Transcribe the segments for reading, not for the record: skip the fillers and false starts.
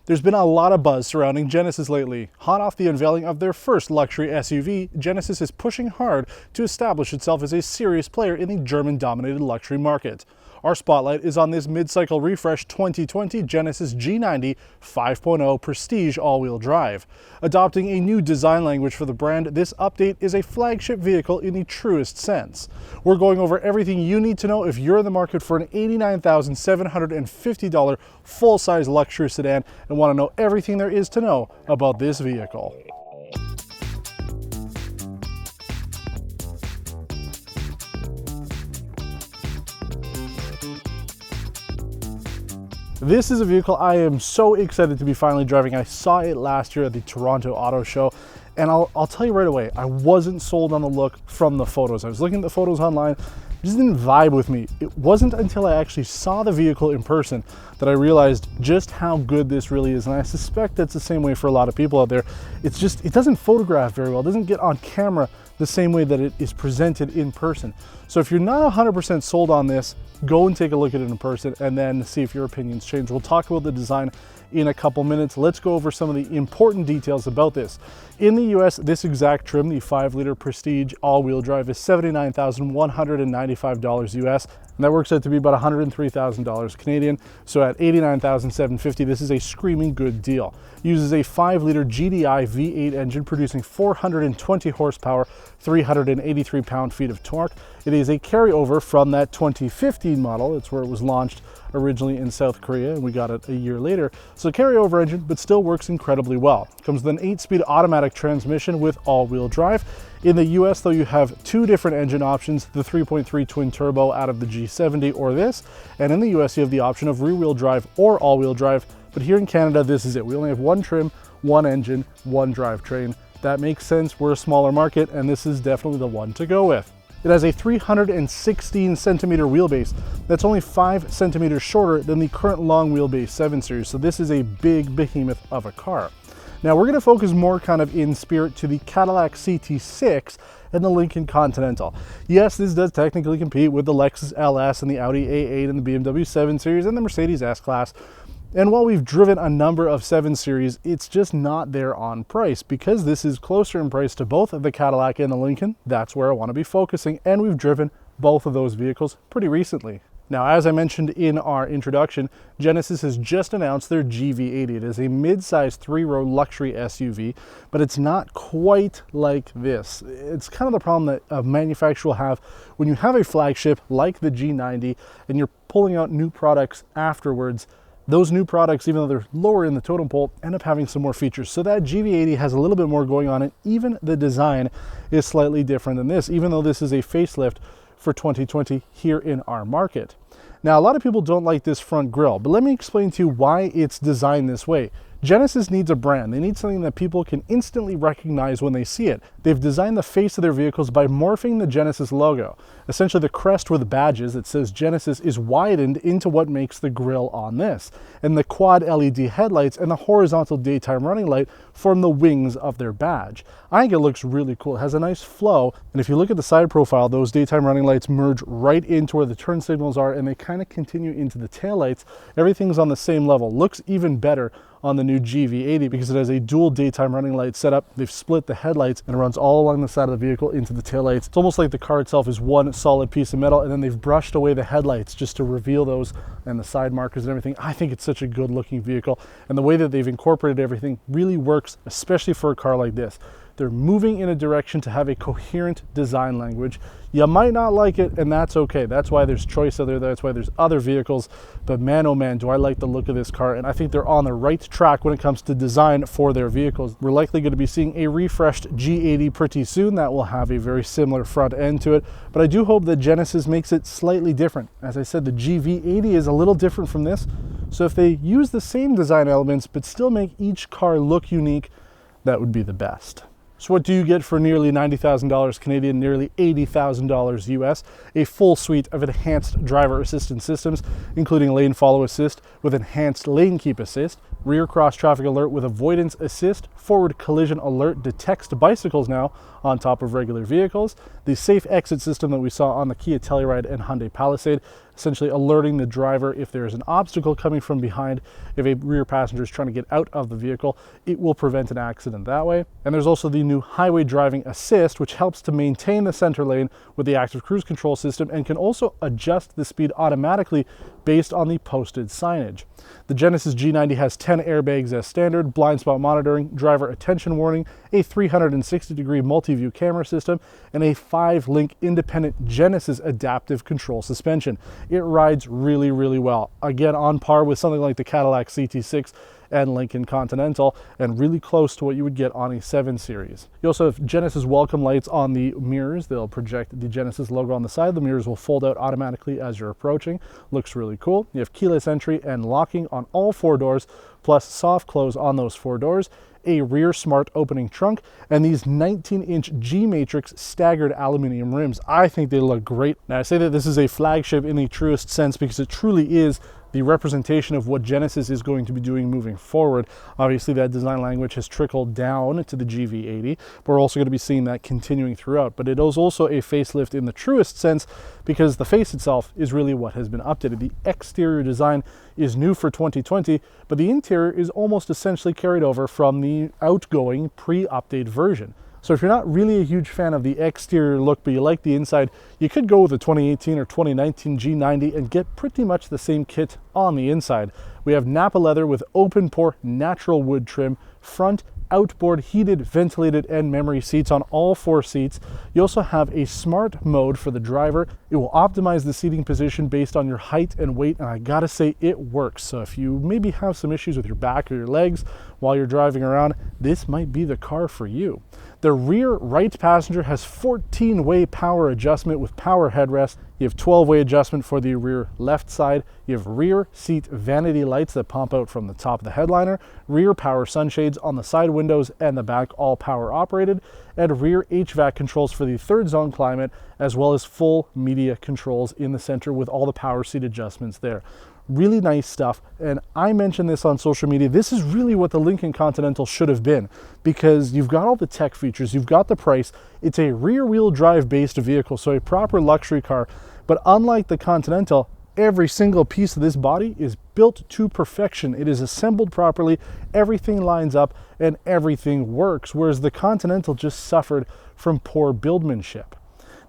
There's been a lot of buzz surrounding Genesis lately. Hot off the unveiling of their first luxury SUV, Genesis is pushing hard to establish itself as a serious player in the German-dominated luxury market. Our spotlight is on this mid-cycle refresh 2020 Genesis G90 5.0 Prestige all-wheel drive. Adopting a new design language for the brand, this update is a flagship vehicle in the truest sense. We're going over everything you need to know if you're in the market for an $89,750 full-size luxury sedan and want to know everything there is to know about this vehicle. This is a vehicle I am so excited to be finally driving. I saw it last year at the Toronto Auto Show, and I'll tell you right away, I wasn't sold on the look from the photos. I was looking at the photos online, it just didn't vibe with me. It wasn't until I actually saw the vehicle in person that I realized just how good this really is, and I suspect that's the same way for a lot of people out there. It's just, it doesn't photograph very well, it doesn't get on camera the same way that it is presented in person. So if you're not 100% sold on this, go and take a look at it in person and then see if your opinions change. We'll talk about the design in a couple minutes. Let's go over some of the important details about this. In the US, this exact trim, the 5-liter Prestige all-wheel drive, is $79,195 US, and that works out to be about $103,000 Canadian. So at $89,750, this is a screaming good deal. Uses a 5-liter GDI V8 engine producing 420 horsepower, 383 pound-feet of torque. It is a carryover from that 2015 model. It's where it was launched originally in South Korea, and we got it a year later. So carryover engine, but still works incredibly well. Comes with an 8-speed automatic transmission with all-wheel drive. In the US though, you have two different engine options, the 3.3 twin turbo out of the G90 or this, and in the US you have the option of rear-wheel drive or all-wheel drive, but here in Canada this is it. We only have one trim, one engine, one drivetrain. That makes sense, we're a smaller market, and this is definitely the one to go with. It has a 316 centimeter wheelbase. That's only 5 centimeters shorter than the current long wheelbase 7 Series, so this is a big behemoth of a car. Now we're going to focus more kind of in spirit to the Cadillac CT6 and the Lincoln Continental. Yes, this does technically compete with the Lexus LS and the Audi A8 and the BMW 7 Series and the Mercedes S-Class. And while we've driven a number of 7 Series, it's just not there on price. Because this is closer in price to both the Cadillac and the Lincoln, that's where I want to be focusing, and we've driven both of those vehicles pretty recently. Now, as I mentioned in our introduction, Genesis has just announced their GV80. It is a mid-size 3-row luxury SUV, but it's not quite like this. It's kind of the problem that a manufacturer will have when you have a flagship like the G90 and you're pulling out new products afterwards. Those new products, even though they're lower in the totem pole, end up having some more features. So that GV80 has a little bit more going on, and even the design is slightly different than this, even though this is a facelift for 2020 here in our market. Now, a lot of people don't like this front grille, but let me explain to you why it's designed this way. Genesis needs a brand. They need something that people can instantly recognize when they see it. They've designed the face of their vehicles by morphing the Genesis logo. Essentially, the crest where the badge is that says Genesis is widened into what makes the grille on this. And the quad LED headlights and the horizontal daytime running light form the wings of their badge. I think it looks really cool. It has a nice flow. And if you look at the side profile, those daytime running lights merge right into where the turn signals are, and they kind of continue into the taillights. Everything's on the same level. Looks even better on the new GV80 because it has a dual daytime running light setup. They've split the headlights and it runs all along the side of the vehicle into the taillights. It's almost like the car itself is one solid piece of metal, and then they've brushed away the headlights just to reveal those and the side markers and everything. I think it's such a good looking vehicle, and the way that they've incorporated everything really works, especially for a car like this. They're moving in a direction to have a coherent design language. You might not like it, and that's okay. That's why there's choice out there. That's why there's other vehicles. But man, oh man, do I like the look of this car. And I think they're on the right track when it comes to design for their vehicles. We're likely going to be seeing a refreshed G80 pretty soon that will have a very similar front end to it. But I do hope that Genesis makes it slightly different. As I said, the GV80 is a little different from this. So if they use the same design elements, but still make each car look unique, that would be the best. So what do you get for nearly $90,000 Canadian, nearly $80,000 US? A full suite of enhanced driver assistance systems, including lane follow assist with enhanced lane keep assist, rear cross traffic alert with avoidance assist, forward collision alert detects bicycles now on top of regular vehicles, the safe exit system that we saw on the Kia Telluride and Hyundai Palisade, essentially alerting the driver if there's an obstacle coming from behind. If a rear passenger is trying to get out of the vehicle, it will prevent an accident that way. And there's also the new highway driving assist, which helps to maintain the center lane with the active cruise control system and can also adjust the speed automatically based on the posted signage. The Genesis G90 has 10 airbags as standard, blind spot monitoring, driver attention warning, a 360-degree multi-view camera system, and a 5-link independent Genesis adaptive control suspension. It rides really, really well. Again, on par with something like the Cadillac CT6 and Lincoln Continental, and really close to what you would get on a 7 Series. You also have Genesis welcome lights on the mirrors. They'll project the Genesis logo on the side. The mirrors will fold out automatically as you're approaching. Looks really cool. You have keyless entry and locking on all 4 doors, plus soft close on those 4 doors, a rear smart opening trunk, and these 19-inch G-Matrix staggered aluminum rims. I think they look great. Now, I say that this is a flagship in the truest sense because it truly is the representation of what Genesis is going to be doing moving forward. Obviously, that design language has trickled down to the GV80, but we're also going to be seeing that continuing throughout. But it is also a facelift in the truest sense because the face itself is really what has been updated. The exterior design is new for 2020, but the interior is almost essentially carried over from the outgoing pre-update version. So if you're not really a huge fan of the exterior look, but you like the inside, you could go with a 2018 or 2019 G90 and get pretty much the same kit on the inside. We have Napa leather with open pore natural wood trim, front outboard heated, ventilated, and memory seats on all 4 seats. You also have a smart mode for the driver. It will optimize the seating position based on your height and weight, and I gotta say it works. So if you maybe have some issues with your back or your legs while you're driving around, this might be the car for you. The rear right passenger has 14-way power adjustment with power headrest. You have 12-way adjustment for the rear left side. You have rear seat vanity lights that pump out from the top of the headliner, rear power sunshades on the side windows and the back, all power operated, and rear HVAC controls for the 3rd zone climate, as well as full media controls in the center with all the power seat adjustments there. Really nice stuff, and I mentioned this on social media. This is really what the Lincoln Continental should have been, because you've got all the tech features, you've got the price. It's a rear-wheel drive based vehicle, so a proper luxury car. But unlike the Continental, every single piece of this body is built to perfection. It is assembled properly, everything lines up, and everything works, whereas the Continental just suffered from poor buildmanship.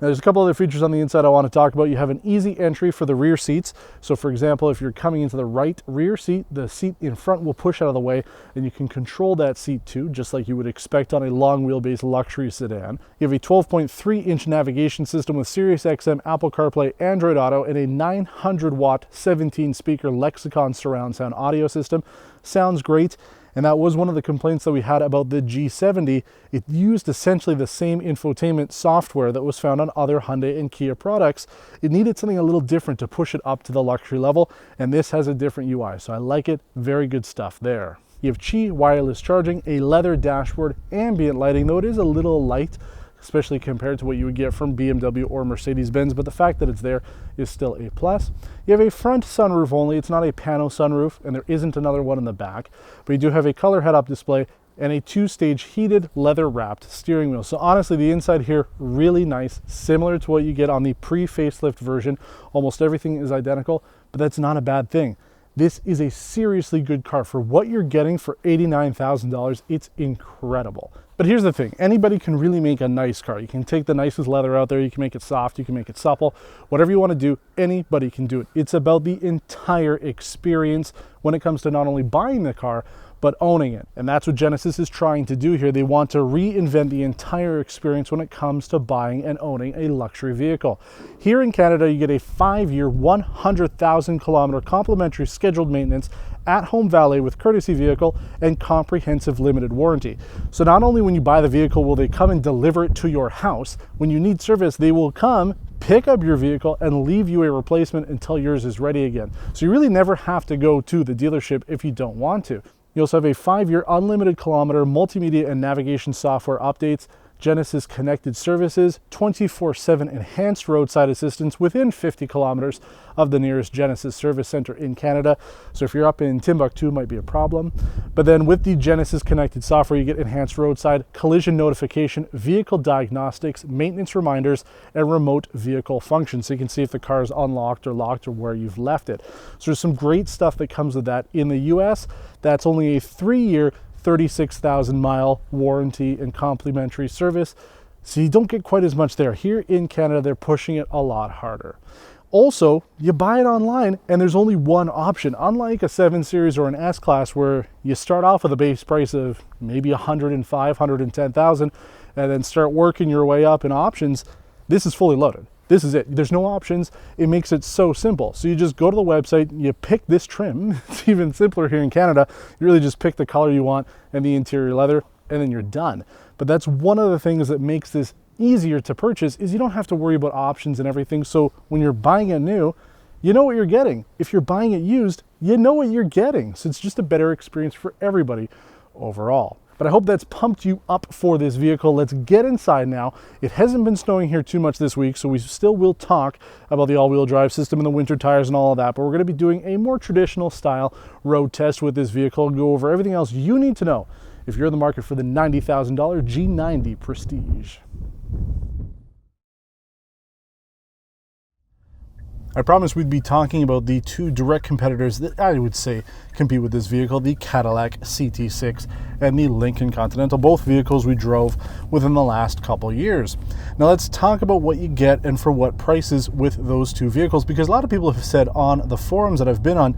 Now, there's a couple other features on the inside I want to talk about. You have an easy entry for the rear seats. So for example, if you're coming into the right rear seat, the seat in front will push out of the way, and you can control that seat too, just like you would expect on a long wheelbase luxury sedan. You have a 12.3-inch navigation system with Sirius XM, Apple CarPlay, Android Auto, and a 900-watt 17-speaker Lexicon surround sound audio system. Sounds great. And that was one of the complaints that we had about the G70. It used essentially the same infotainment software that was found on other Hyundai and Kia products. It needed something a little different to push it up to the luxury level, and this has a different UI, so I like it. Very good stuff there. You have Qi wireless charging, a leather dashboard, ambient lighting, though it is a little light, especially compared to what you would get from BMW or Mercedes-Benz, but the fact that it's there is still a plus. You have a front sunroof only. It's not a pano sunroof, and there isn't another one in the back, but you do have a color head-up display and a 2-stage heated leather-wrapped steering wheel. So honestly, the inside here, really nice, similar to what you get on the pre-facelift version. Almost everything is identical, but that's not a bad thing. This is a seriously good car. For what you're getting for $89,000, it's incredible. But here's the thing, anybody can really make a nice car. You can take the nicest leather out there, you can make it soft, you can make it supple, whatever you want to do, anybody can do it. It's about the entire experience when it comes to not only buying the car, but owning it. And that's what Genesis is trying to do here. They want to reinvent the entire experience when it comes to buying and owning a luxury vehicle. Here in Canada, you get a 5-year, 100,000 kilometer complimentary scheduled maintenance at-home valet with courtesy vehicle and comprehensive limited warranty. So not only when you buy the vehicle will they come and deliver it to your house, when you need service, they will come, pick up your vehicle, and leave you a replacement until yours is ready again. So you really never have to go to the dealership if you don't want to. You also have a 5-year unlimited kilometer multimedia and navigation software updates, Genesis connected services, 24/7 enhanced roadside assistance within 50 kilometers of the nearest Genesis service center in Canada. So if you're up in Timbuktu, it might be a problem. But then with the Genesis connected software, you get enhanced roadside, collision notification, vehicle diagnostics, maintenance reminders, and remote vehicle functions. So you can see if the car is unlocked or locked or where you've left it. So there's some great stuff that comes with that. In the US, that's only a 3-year, 36,000 mile warranty and complimentary service. So you don't get quite as much there. Here in Canada, they're pushing it a lot harder. Also, you buy it online and there's only one option. Unlike a 7 Series or an S-Class where you start off with a base price of maybe 105, 110,000 and then start working your way up in options, this is fully loaded. This is it. There's no options. It makes it so simple. So you just go to the website, you pick this trim. It's even simpler here in Canada. You really just pick the color you want and the interior leather, and then you're done. But that's one of the things that makes this easier to purchase is you don't have to worry about options and everything. So when you're buying it new, you know what you're getting. If you're buying it used, you know what you're getting. So it's just a better experience for everybody overall. But I hope that's pumped you up for this vehicle. Let's get inside now. It hasn't been snowing here too much this week, so we still will talk about the all-wheel drive system and the winter tires and all of that, but we're going to be doing a more traditional style road test with this vehicle and go over everything else you need to know if you're in the market for the $90,000 G90 Prestige. I promised we'd be talking about the two direct competitors that I would say compete with this vehicle, the Cadillac CT6 and the Lincoln Continental, both vehicles we drove within the last couple years. Now let's talk about what you get and for what prices with those two vehicles, because a lot of people have said on the forums that I've been on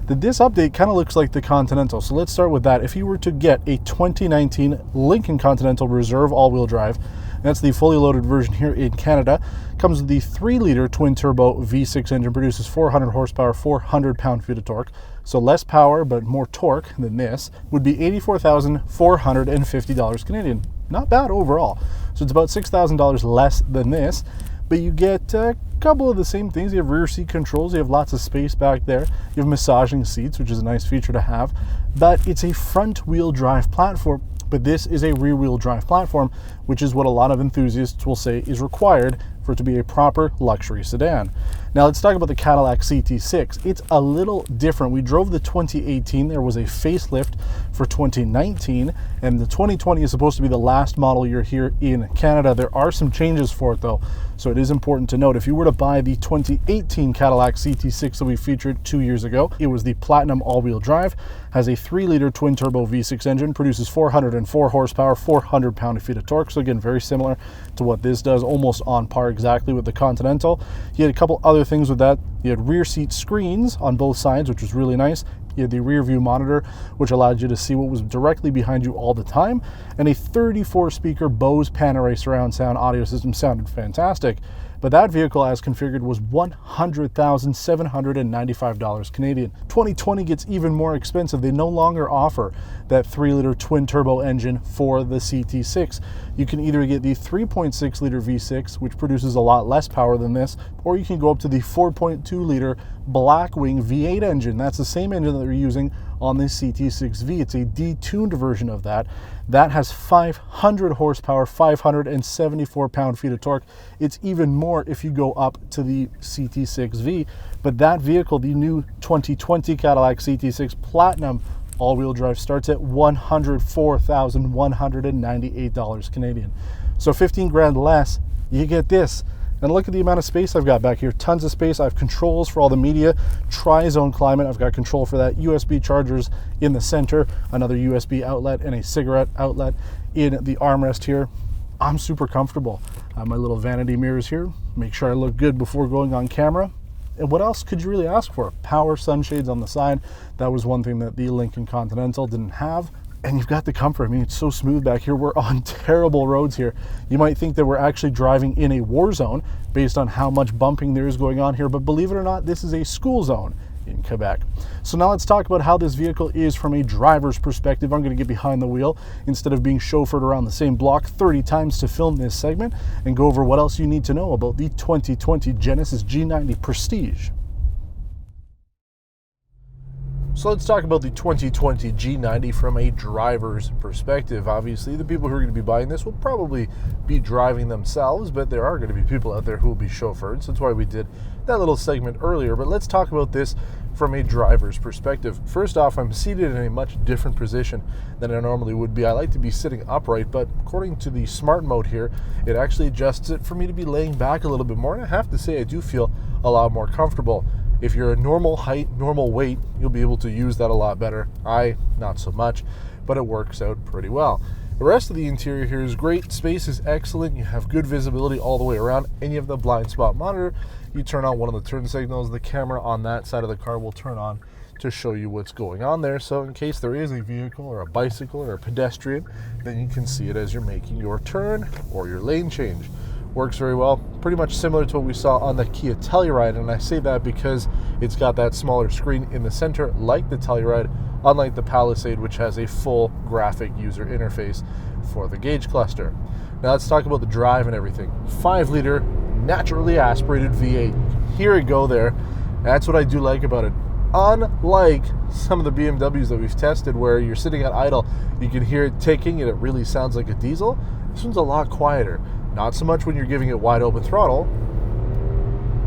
that this update kind of looks like the Continental. So let's start with that. If you were to get a 2019 Lincoln Continental Reserve all-wheel drive, that's the fully loaded version here in Canada, comes with the 3-liter twin-turbo V6 engine, produces 400 horsepower, 400 pound-feet of torque. So less power, but more torque than this, would be $84,450 Canadian. Not bad overall. So it's about $6,000 less than this, but you get a couple of the same things. You have rear seat controls, you have lots of space back there, you have massaging seats, which is a nice feature to have, but it's a front-wheel drive platform. But this is a rear-wheel drive platform, which is what a lot of enthusiasts will say is required for it to be a proper luxury sedan. Now let's talk about the Cadillac CT6. It's a little different. We drove the 2018. There was a facelift for 2019, and the 2020 is supposed to be the last model year here in Canada. There are some changes for it though, so it is important to note. If you were to buy the 2018 Cadillac CT6 that we featured 2 years ago, it was the Platinum all-wheel drive, has a 3-liter twin-turbo V6 engine, produces 404 horsepower, 400 pound-feet of torque. So again, very similar to what this does, almost on par exactly with the Continental. You had a couple other things with that. You had rear seat screens on both sides, which was really nice. You had the rear view monitor, which allowed you to see what was directly behind you all the time, and a 34 speaker Bose Panerai surround sound audio system. Sounded fantastic. But that vehicle as configured was $100,795 Canadian. 2020 gets even more expensive. They no longer offer that 3-liter twin-turbo engine for the CT6. You can either get the 3.6-liter V6, which produces a lot less power than this, or you can go up to the 4.2-liter Blackwing V8 engine. That's the same engine that they're using on the CT6V. It's a detuned version of that. That has 500 horsepower, 574 pound-feet of torque. It's even more if you go up to the CT6V. But that vehicle, the new 2020 Cadillac CT6 Platinum all-wheel drive, starts at $104,198 Canadian. So 15 grand less, you get this. And look at the amount of space I've got back here. Tons of space. I have controls for all the media, tri-zone climate. I've got control for that. USB chargers in the center, another USB outlet, and a cigarette outlet in the armrest here. I'm super comfortable. I have my little vanity mirrors here. Make sure I look good before going on camera. And what else could you really ask for? Power sunshades on the side. That was one thing that the Lincoln Continental didn't have. And you've got the comfort. I mean, it's so smooth back here. We're on terrible roads here. You might think that we're actually driving in a war zone based on how much bumping there is going on here, but believe it or not, this is a school zone in Quebec. So now let's talk about how this vehicle is from a driver's perspective. I'm going to get behind the wheel instead of being chauffeured around the same block 30 times to film this segment and go over what else you need to know about the 2020 Genesis G90 Prestige. So let's talk about the 2020 G90 from a driver's perspective. Obviously, the people who are going to be buying this will probably be driving themselves, but there are going to be people out there who will be chauffeured. So that's why we did that little segment earlier. But let's talk about this from a driver's perspective. First off, I'm seated in a much different position than I normally would be. I like to be sitting upright, but according to the smart mode here, it actually adjusts it for me to be laying back a little bit more. And I have to say, I do feel a lot more comfortable. If you're a normal height, normal weight, you'll be able to use that a lot better. Not so much, but it works out pretty well. The rest of the interior here is great. Space is excellent. You have good visibility all the way around, and you have the blind spot monitor. You turn on one of the turn signals. The camera on that side of the car will turn on to show you what's going on there. So in case there is a vehicle or a bicycle or a pedestrian, then you can see it as you're making your turn or your lane change. Works very well, pretty much similar to what we saw on the Kia Telluride, and I say that because it's got that smaller screen in the center like the Telluride, unlike the Palisade, which has a full graphic user interface for the gauge cluster. Now let's talk about the drive and everything. 5-liter naturally aspirated V8. Hear it go there. That's what I do like about it. Unlike some of the BMWs that we've tested where you're sitting at idle, you can hear it ticking and it really sounds like a diesel, this one's a lot quieter. Not so much when you're giving it wide open throttle.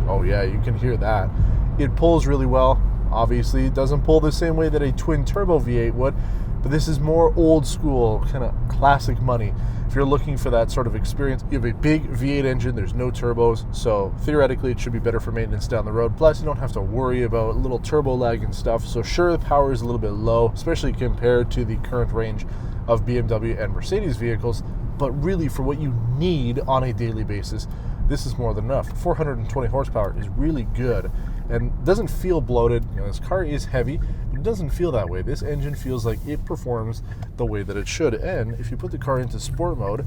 Oh yeah, you can hear that. It pulls really well. Obviously, it doesn't pull the same way that a twin turbo V8 would, but this is more old school, kind of classic money. If you're looking for that sort of experience, you have a big V8 engine, there's no turbos, so theoretically it should be better for maintenance down the road. Plus, you don't have to worry about little turbo lag and stuff. So sure, the power is a little bit low, especially compared to the current range of BMW and Mercedes vehicles, but really for what you need on a daily basis, this is more than enough. 420 horsepower is really good and doesn't feel bloated. You know, this car is heavy, but it doesn't feel that way. This engine feels like it performs the way that it should. And if you put the car into sport mode,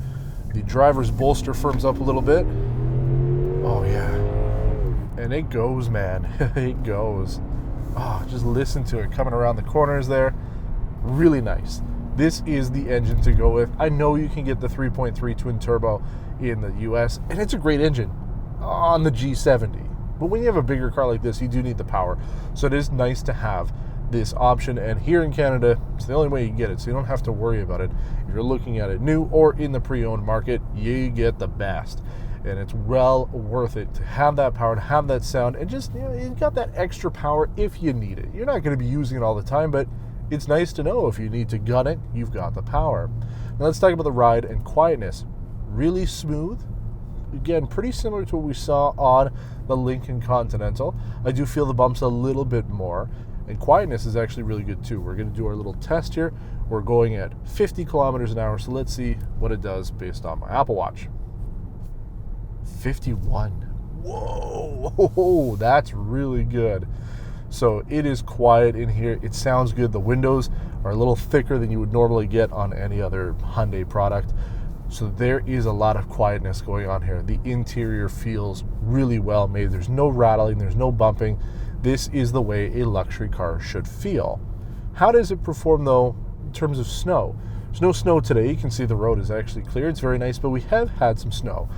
the driver's bolster firms up a little bit. Oh yeah. And it goes, man. It goes. Oh, just listen to it coming around the corners there. Really nice. This is the engine to go with. I know you can get the 3.3 twin turbo in the US, and it's a great engine on the G90. But when you have a bigger car like this, you do need the power. So it is nice to have this option, and here in Canada, it's the only way you can get it, so you don't have to worry about it. If you're looking at it new or in the pre-owned market, you get the best. And it's well worth it to have that power, to have that sound, and just, you know, you got that extra power if you need it. You're not going to be using it all the time, but it's nice to know if you need to gun it, you've got the power. Now let's talk about the ride and quietness. Really smooth. Again, pretty similar to what we saw on the Lincoln Continental. I do feel the bumps a little bit more, and quietness is actually really good too. We're going to do our little test here. We're going at 50 kilometers an hour, so let's see what it does based on my Apple Watch. 51. Whoa, that's really good. So it is quiet in here. It sounds good. The windows are a little thicker than you would normally get on any other Hyundai product. So there is a lot of quietness going on here. The interior feels really well made. There's no rattling, there's no bumping. This is the way a luxury car should feel. How does it perform though in terms of snow? There's no snow today. You can see the road is actually clear. It's very nice, but we have had some snow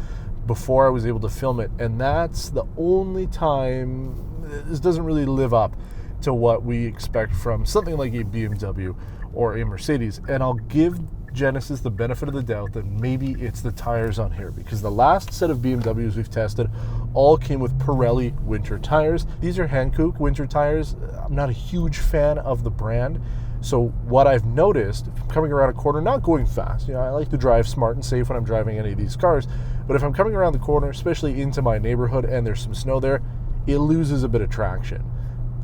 before I was able to film it, and that's the only time this doesn't really live up to what we expect from something like a BMW or a Mercedes. And I'll give Genesis the benefit of the doubt that maybe it's the tires on here, because the last set of BMWs we've tested all came with Pirelli winter tires. These are Hankook winter tires. I'm not a huge fan of the brand. So what I've noticed, coming around a corner, not going fast, you know, I like to drive smart and safe when I'm driving any of these cars, but if I'm coming around the corner, especially into my neighborhood and there's some snow there, it loses a bit of traction.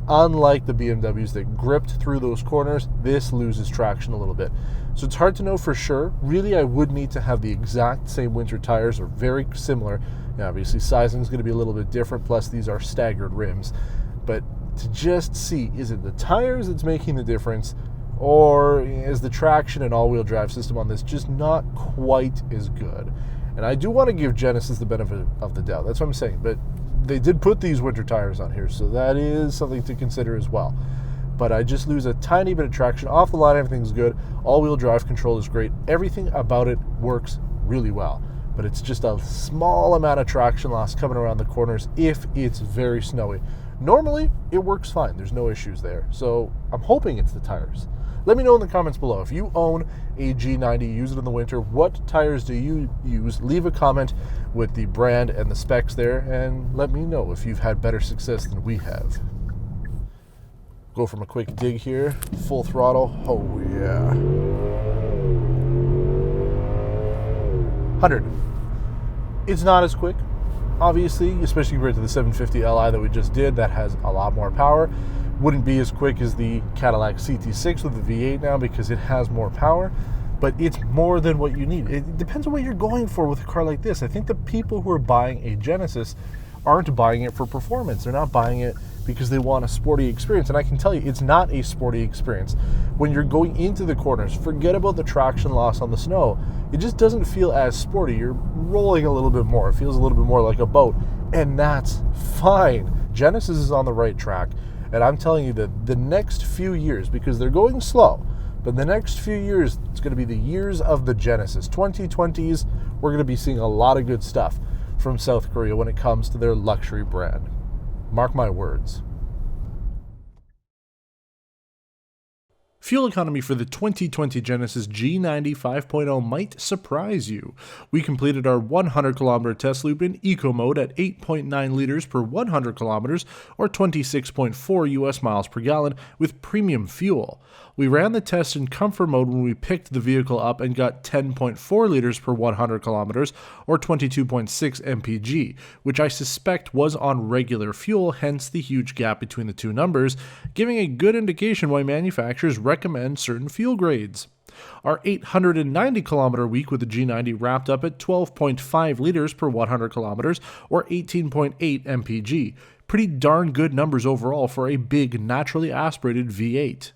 Unlike the BMWs that gripped through those corners, this loses traction a little bit. So it's hard to know for sure. Really, I would need to have the exact same winter tires or very similar. Now, obviously, sizing is going to be a little bit different, plus these are staggered rims. But to just see, is it the tires that's making the difference, or is the traction and all-wheel drive system on this just not quite as good? And I do want to give Genesis the benefit of the doubt. That's what I'm saying. But they did put these winter tires on here, so that is something to consider as well. But I just lose a tiny bit of traction. Off the line, everything's good. All-wheel drive control is great. Everything about it works really well. But it's just a small amount of traction loss coming around the corners if it's very snowy. Normally, it works fine. There's no issues there. So I'm hoping it's the tires. Let me know in the comments below. If you own a G90, use it in the winter, what tires do you use? Leave a comment with the brand and the specs there, and let me know if you've had better success than we have. Go from a quick dig here, full throttle. Oh yeah. 100. It's not as quick, obviously, especially compared to the 750 Li that we just did. That has a lot more power. Wouldn't be as quick as the Cadillac CT6 with the V8 now because it has more power, but it's more than what you need. It depends on what you're going for with a car like this. I think the people who are buying a Genesis aren't buying it for performance. They're not buying it because they want a sporty experience. And I can tell you, it's not a sporty experience. When you're going into the corners, forget about the traction loss on the snow. It just doesn't feel as sporty. You're rolling a little bit more. It feels a little bit more like a boat, and that's fine. Genesis is on the right track. And I'm telling you that the next few years, because they're going slow, but the next few years, it's going to be the years of the Genesis. 2020s, we're going to be seeing a lot of good stuff from South Korea when it comes to their luxury brand. Mark my words. Fuel economy for the 2020 Genesis G90 5.0 might surprise you. We completed our 100-kilometer test loop in eco mode at 8.9 liters per 100 kilometers, or 26.4 US miles per gallon, with premium fuel. We ran the test in comfort mode when we picked the vehicle up and got 10.4 liters per 100 kilometers, or 22.6 mpg, which I suspect was on regular fuel, hence the huge gap between the two numbers, giving a good indication why manufacturers recommend certain fuel grades. Our 890-kilometer week with the G90 wrapped up at 12.5 liters per 100 kilometers, or 18.8 mpg. Pretty darn good numbers overall for a big, naturally aspirated V8.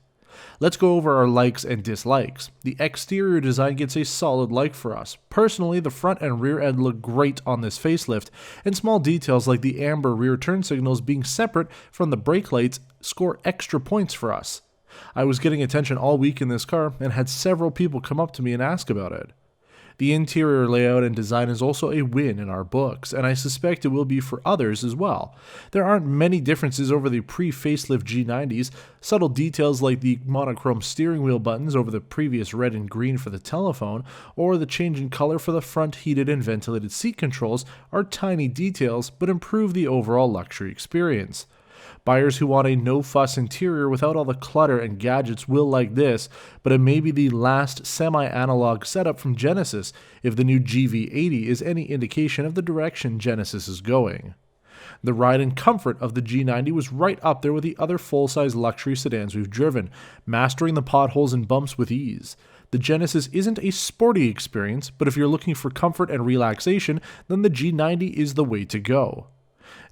Let's go over our likes and dislikes. The exterior design gets a solid like for us. Personally, the front and rear end look great on this facelift, and small details like the amber rear turn signals being separate from the brake lights score extra points for us. I was getting attention all week in this car and had several people come up to me and ask about it. The interior layout and design is also a win in our books, and I suspect it will be for others as well. There aren't many differences over the pre-facelift G90s. Subtle details like the monochrome steering wheel buttons over the previous red and green for the telephone, or the change in color for the front heated and ventilated seat controls are tiny details, but improve the overall luxury experience. Buyers who want a no-fuss interior without all the clutter and gadgets will like this, but it may be the last semi-analog setup from Genesis if the new GV80 is any indication of the direction Genesis is going. The ride and comfort of the G90 was right up there with the other full-size luxury sedans we've driven, mastering the potholes and bumps with ease. The Genesis isn't a sporty experience, but if you're looking for comfort and relaxation, then the G90 is the way to go.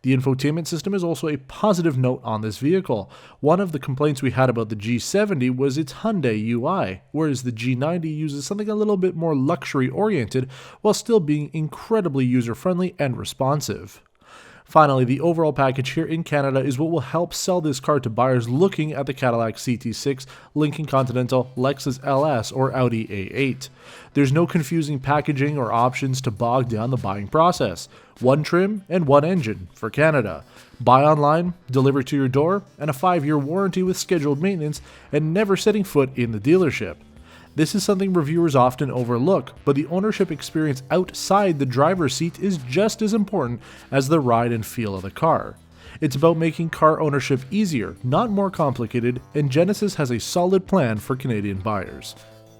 The infotainment system is also a positive note on this vehicle. One of the complaints we had about the G70 was its Hyundai UI, whereas the G90 uses something a little bit more luxury-oriented while still being incredibly user-friendly and responsive. Finally, the overall package here in Canada is what will help sell this car to buyers looking at the Cadillac CT6, Lincoln Continental, Lexus LS, or Audi A8. There's no confusing packaging or options to bog down the buying process. One trim and one engine for Canada. Buy online, deliver to your door, and a 5-year warranty with scheduled maintenance, and never setting foot in the dealership. This is something reviewers often overlook, but the ownership experience outside the driver's seat is just as important as the ride and feel of the car. It's about making car ownership easier, not more complicated, and Genesis has a solid plan for Canadian buyers.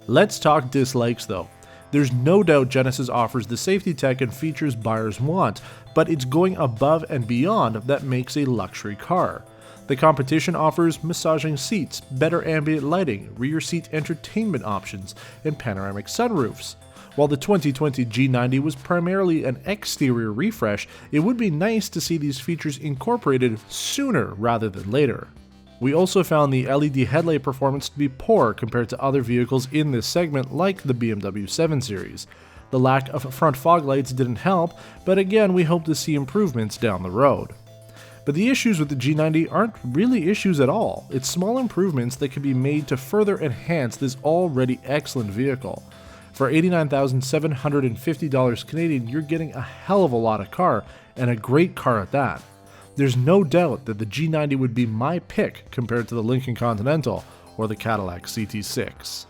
Let's talk dislikes though. There's no doubt Genesis offers the safety tech and features buyers want, but it's going above and beyond that makes a luxury car. The competition offers massaging seats, better ambient lighting, rear seat entertainment options, and panoramic sunroofs. While the 2020 G90 was primarily an exterior refresh, it would be nice to see these features incorporated sooner rather than later. We also found the LED headlight performance to be poor compared to other vehicles in this segment like the BMW 7 Series. The lack of front fog lights didn't help, but again we hope to see improvements down the road. But the issues with the G90 aren't really issues at all. It's small improvements that can be made to further enhance this already excellent vehicle. For $89,750 Canadian, you're getting a hell of a lot of car, and a great car at that. there's no doubt that the G90 would be my pick compared to the Lincoln Continental or the Cadillac CT6.